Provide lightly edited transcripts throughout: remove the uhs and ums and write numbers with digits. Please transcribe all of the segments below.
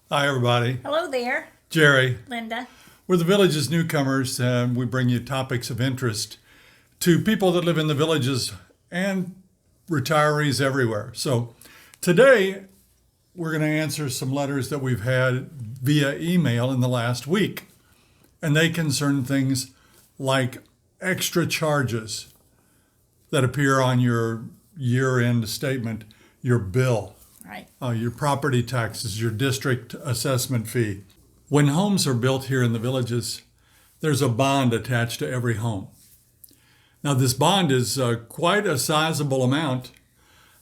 Hi, everybody. Hello there, Jerry. Linda. We're the Village's Newcomers, and we bring you topics of interest to people that live in the villages and retirees everywhere. So today, we're going to answer some letters that we've had via email in the last week. And they concern things like extra charges that appear on your year-end statement, your bill, Right. your property taxes, your district assessment fee. When homes are built here in the villages, there's a bond attached to every home. Now, this bond is quite a sizable amount,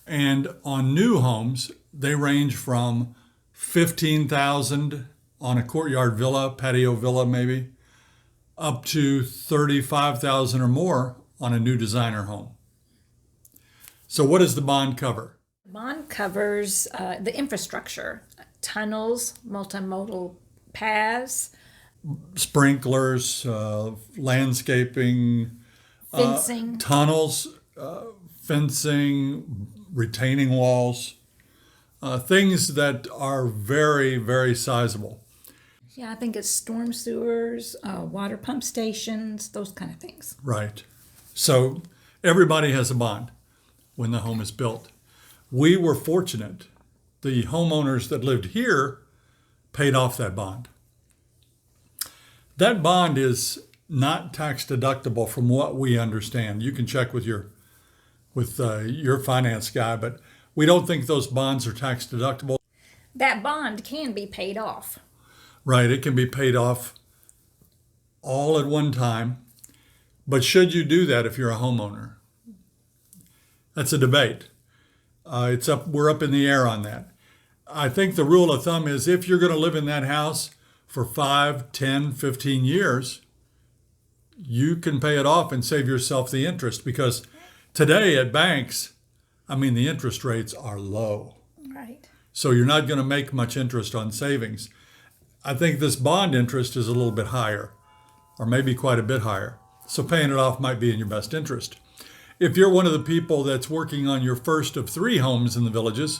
and on new homes, they range from $15,000 on a courtyard villa, patio villa maybe, up to $35,000 or more on a new designer home. So, what does the bond cover? Bond covers the infrastructure, tunnels, multimodal paths, Sprinklers, landscaping, fencing. tunnels, fencing, retaining walls, things that are very, very sizable. Yeah, I think it's storm sewers, water pump stations, those kind of things. Right. So everybody has a bond when the home is built. We were fortunate. The homeowners that lived here paid off that bond. That bond is not tax deductible from what we understand. You can check with your finance guy, but we don't think those bonds are tax deductible. That bond can be paid off. Right, it can be paid off all at one time. But should you do that if you're a homeowner? That's a debate. We're up in the air on that. I think the rule of thumb is if you're going to live in that house for 5, 10, 15 years, you can pay it off and save yourself the interest, because today at banks, the interest rates are low. Right. So you're not going to make much interest on savings. I think this bond interest is a little bit higher, or maybe quite a bit higher. So paying it off might be in your best interest. If you're one of the people that's working on your first of 3 homes in the villages,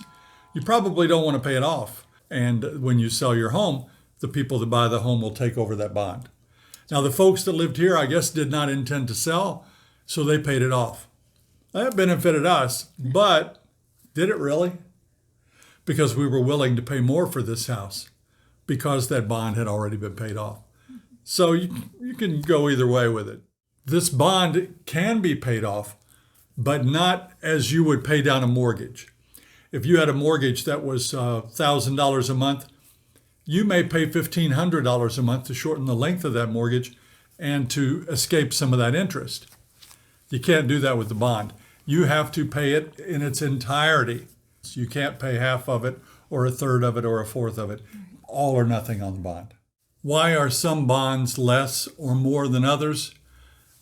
you probably don't want to pay it off. And when you sell your home, the people that buy the home will take over that bond. Now, the folks that lived here, I guess, did not intend to sell, so they paid it off. That benefited us, but did it really? Because we were willing to pay more for this house because that bond had already been paid off. So you can go either way with it. This bond can be paid off, but not as you would pay down a mortgage. If you had a mortgage that was $1,000 a month, you may pay $1,500 a month to shorten the length of that mortgage and to escape some of that interest. You can't do that with the bond. You have to pay it in its entirety. You can't pay half of it or a third of it or a fourth of it. All or nothing on the bond. Why are some bonds less or more than others?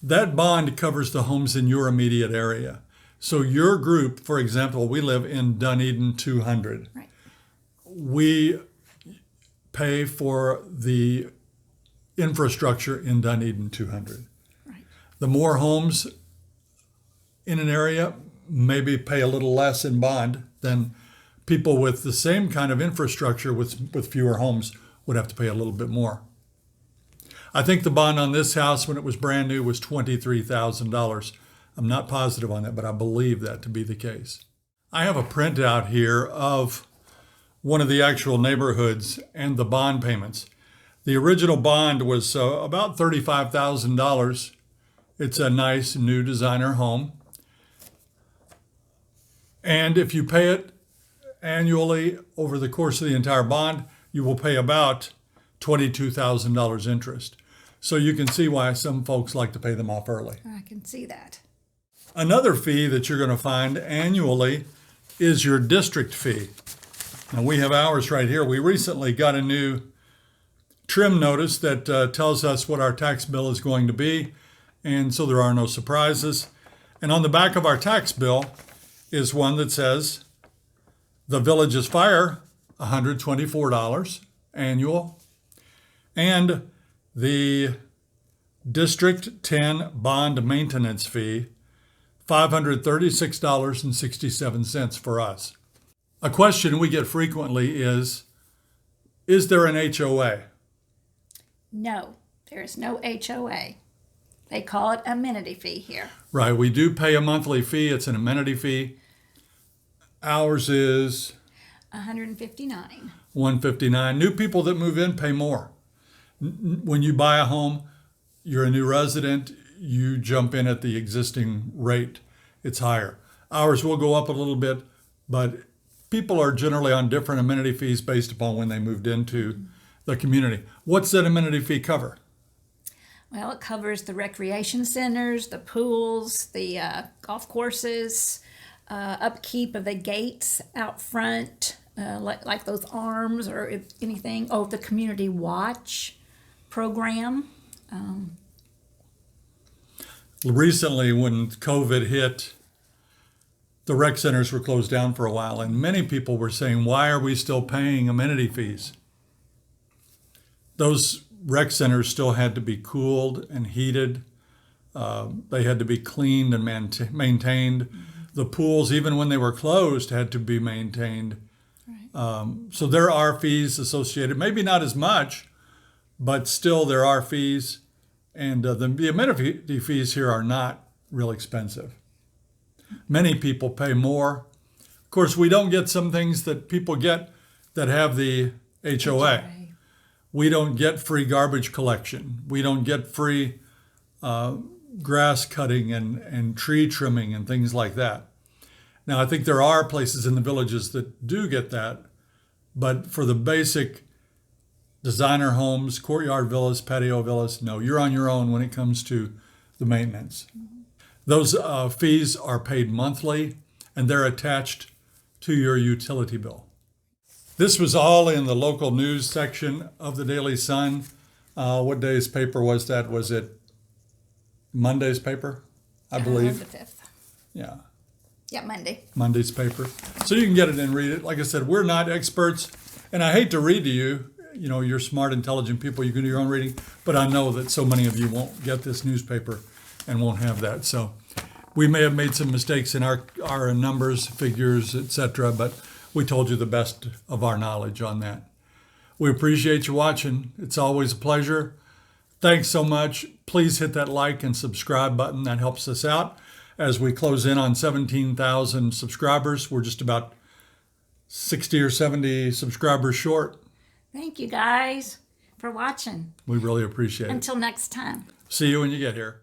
That bond covers the homes in your immediate area. So your group, for example, we live in Dunedin 200. Right. We pay for the infrastructure in Dunedin 200. Right. The more homes in an area maybe pay a little less in bond than people with the same kind of infrastructure with fewer homes would have to pay a little bit more. I think the bond on this house when it was brand new was $23,000. I'm not positive on that, but I believe that to be the case. I have a printout here of one of the actual neighborhoods and the bond payments. The original bond was about $35,000. It's a nice new designer home. And if you pay it annually over the course of the entire bond, you will pay about $22,000 interest. So you can see why some folks like to pay them off early. I can see that. Another fee that you're going to find annually is your district fee. Now we have ours right here. We recently got a new trim notice that tells us what our tax bill is going to be, and so there are no surprises. And on the back of our tax bill is one that says the village's fire, $124 annual, and the District 10 bond maintenance fee, $536.67 for us. A question we get frequently is, Is there an HOA? No, there is no HOA. They call it amenity fee here. Right, we do pay a monthly fee. It's an amenity fee. Ours is $159. $159. New people that move in pay more. When you buy a home, you're a new resident, you jump in at the existing rate. It's higher. Ours will go up a little bit, but people are generally on different amenity fees based upon when they moved into the community. What's that amenity fee cover? Well, it covers the recreation centers, the pools, the golf courses, upkeep of the gates out front, like those arms or if anything. Oh, the community watch program. Recently, when COVID hit, the rec centers were closed down for a while, and many people were saying, why are we still paying amenity fees? Those rec centers still had to be cooled and heated. They had to be cleaned and maintained. The pools, even when they were closed, had to be maintained. Right. So there are fees associated, maybe not as much, but still there are fees. And the amenity fees here are not real expensive. Many people pay more. Of course, we don't get some things that people get that have the HOA. We don't get free garbage collection. We don't get free grass cutting and tree trimming and things like that. Now, I think there are places in the villages that do get that, but for the basic designer homes, courtyard villas, patio villas, no, you're on your own when it comes to the maintenance. Those fees are paid monthly, and they're attached to your utility bill. This was all in the local news section of the Daily Sun. What day's paper was that? Was it Monday's paper, I believe? The 5th. Yeah. Yeah, Monday. Monday's paper. So you can get it and read it. Like I said, we're not experts, and I hate to read to you. You know, you're smart, intelligent people. You can do your own reading, but I know that so many of you won't get this newspaper and won't have that. So we may have made some mistakes in our numbers, figures, etc., but we told you the best of our knowledge on that. We appreciate you watching. It's always a pleasure. Thanks so much. Please hit that like and subscribe button. That helps us out. As we close in on 17,000 subscribers, we're just about 60 or 70 subscribers short. Thank you guys for watching. We really appreciate it. Until next time. See you when you get here.